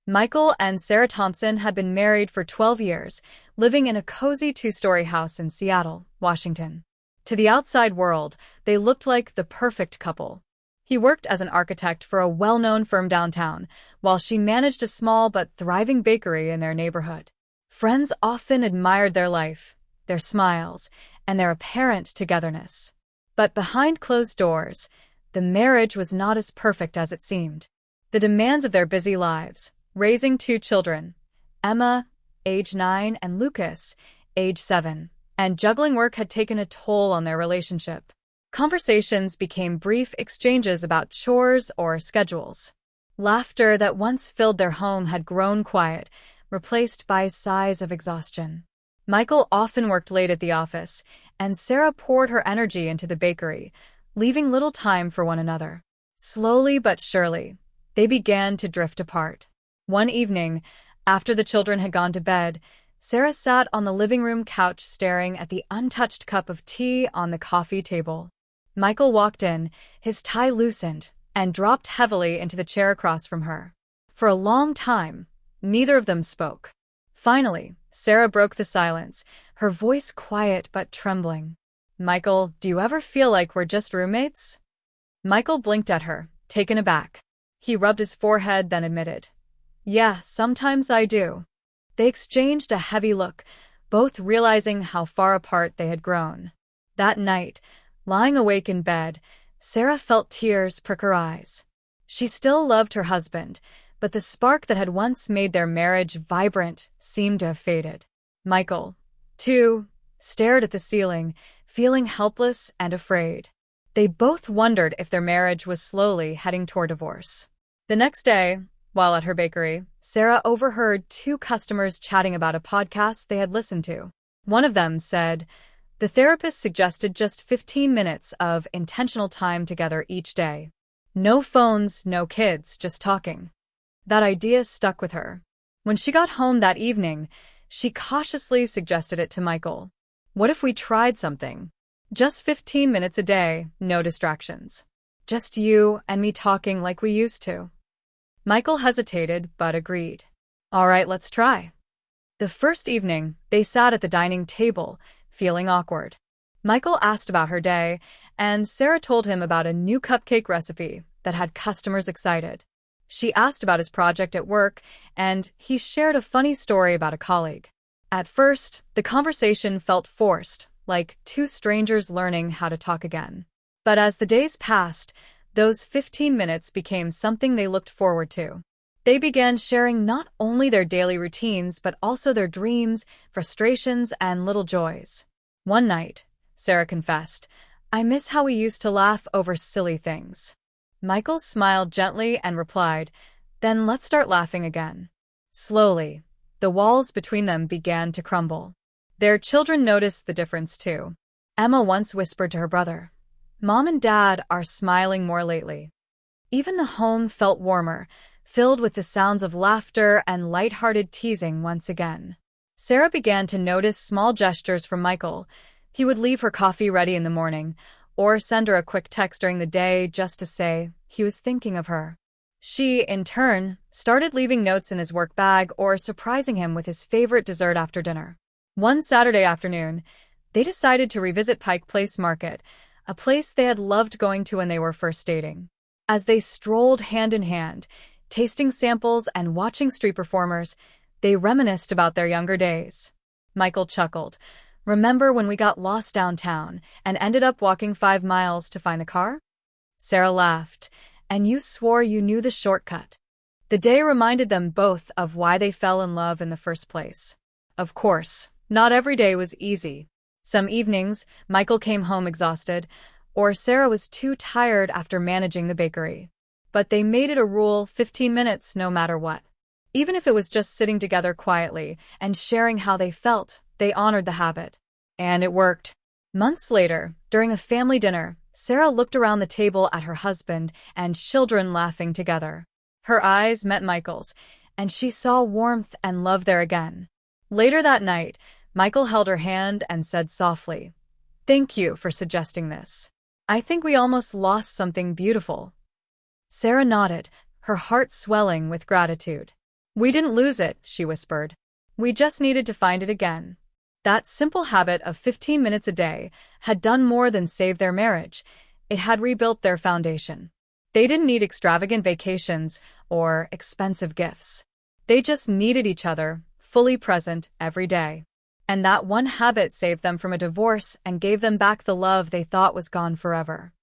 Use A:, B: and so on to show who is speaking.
A: Michael and Sarah Thompson had been married for 12 years, living in a cozy two-story house in Seattle, Washington. To the outside world, they looked like the perfect couple. He worked as an architect for a well-known firm downtown, while she managed a small but thriving bakery in their neighborhood. Friends often admired their life, their smiles, and their apparent togetherness. But behind closed doors, the marriage was not as perfect as it seemed. The demands of their busy lives, raising two children, Emma, age 9, and Lucas, age 7, and juggling work had taken a toll on their relationship. Conversations became brief exchanges about chores or schedules. Laughter that once filled their home had grown quiet, replaced by sighs of exhaustion. Michael often worked late at the office, and Sarah poured her energy into the bakery, leaving little time for one another. Slowly but surely, they began to drift apart. One evening, after the children had gone to bed, Sarah sat on the living room couch staring at the untouched cup of tea on the coffee table. Michael walked in, his tie loosened, and dropped heavily into the chair across from her. For a long time, neither of them spoke. Finally, Sarah broke the silence, her voice quiet but trembling. "Michael, do you ever feel like we're just roommates?" Michael blinked at her, taken aback. He rubbed his forehead, then admitted, "Yeah, sometimes I do." They exchanged a heavy look, both realizing how far apart they had grown. That night, lying awake in bed, Sarah felt tears prick her eyes. She still loved her husband, but the spark that had once made their marriage vibrant seemed to have faded. Michael, too, stared at the ceiling, feeling helpless and afraid. They both wondered if their marriage was slowly heading toward divorce. The next day, while at her bakery, Sarah overheard two customers chatting about a podcast they had listened to. One of them said, "The therapist suggested just 15 minutes of intentional time together each day. No phones, no kids, just talking." That idea stuck with her. When she got home that evening, she cautiously suggested it to Michael. "What if we tried something? Just 15 minutes a day, no distractions. Just you and me talking like we used to." Michael hesitated, but agreed. "All right, let's try." The first evening, they sat at the dining table, feeling awkward. Michael asked about her day, and Sarah told him about a new cupcake recipe that had customers excited. She asked about his project at work, and he shared a funny story about a colleague. At first, the conversation felt forced, like two strangers learning how to talk again. But as the days passed, those 15 minutes became something they looked forward to. They began sharing not only their daily routines, but also their dreams, frustrations, and little joys. One night, Sarah confessed, "I miss how we used to laugh over silly things." Michael smiled gently and replied, "Then let's start laughing again." Slowly, the walls between them began to crumble. Their children noticed the difference too. Emma once whispered to her brother, "Mom and Dad are smiling more lately." Even the home felt warmer, filled with the sounds of laughter and lighthearted teasing once again. Sarah began to notice small gestures from Michael. He would leave her coffee ready in the morning, or send her a quick text during the day just to say he was thinking of her. She, in turn, started leaving notes in his work bag or surprising him with his favorite dessert after dinner. One Saturday afternoon, they decided to revisit Pike Place Market, a place they had loved going to when they were first dating. As they strolled hand in hand, tasting samples and watching street performers, they reminisced about their younger days. Michael chuckled. "Remember when we got lost downtown and ended up walking 5 miles to find the car?" Sarah laughed. "And you swore you knew the shortcut." The day reminded them both of why they fell in love in the first place. Of course, not every day was easy. Some evenings, Michael came home exhausted, or Sarah was too tired after managing the bakery. But they made it a rule, 15 minutes no matter what. Even if it was just sitting together quietly and sharing how they felt, they honored the habit. And it worked. Months later, during a family dinner, Sarah looked around the table at her husband and children laughing together. Her eyes met Michael's, and she saw warmth and love there again. Later that night, Michael held her hand and said softly, "Thank you for suggesting this. I think we almost lost something beautiful." Sarah nodded, her heart swelling with gratitude. We didn't lose it, she whispered. We just needed to find it again. That simple habit of 15 minutes a day had done more than save their marriage. It had rebuilt their foundation. They didn't need extravagant vacations or expensive gifts. They just needed each other, fully present every day. And that one habit saved them from a divorce and gave them back the love they thought was gone forever.